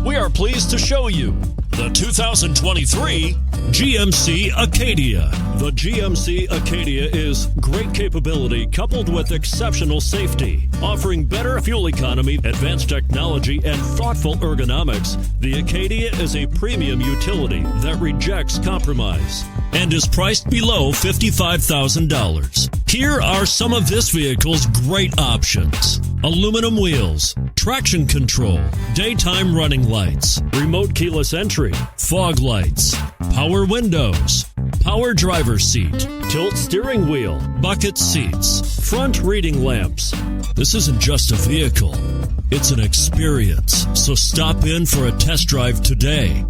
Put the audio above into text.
We are pleased to show you the 2023 GMC Acadia. The GMC Acadia is great capability coupled with exceptional safety. Offering better fuel economy, advanced technology, and thoughtful ergonomics, the Acadia is a premium utility that rejects compromise and is priced below $55,000. Here are some of this vehicle's great options: aluminum wheels, traction control, daytime running lights, remote keyless entry, fog lights, power windows, power driver's seat, tilt steering wheel, bucket seats, front reading lamps. This isn't just a vehicle, it's an experience. So stop in for a test drive today.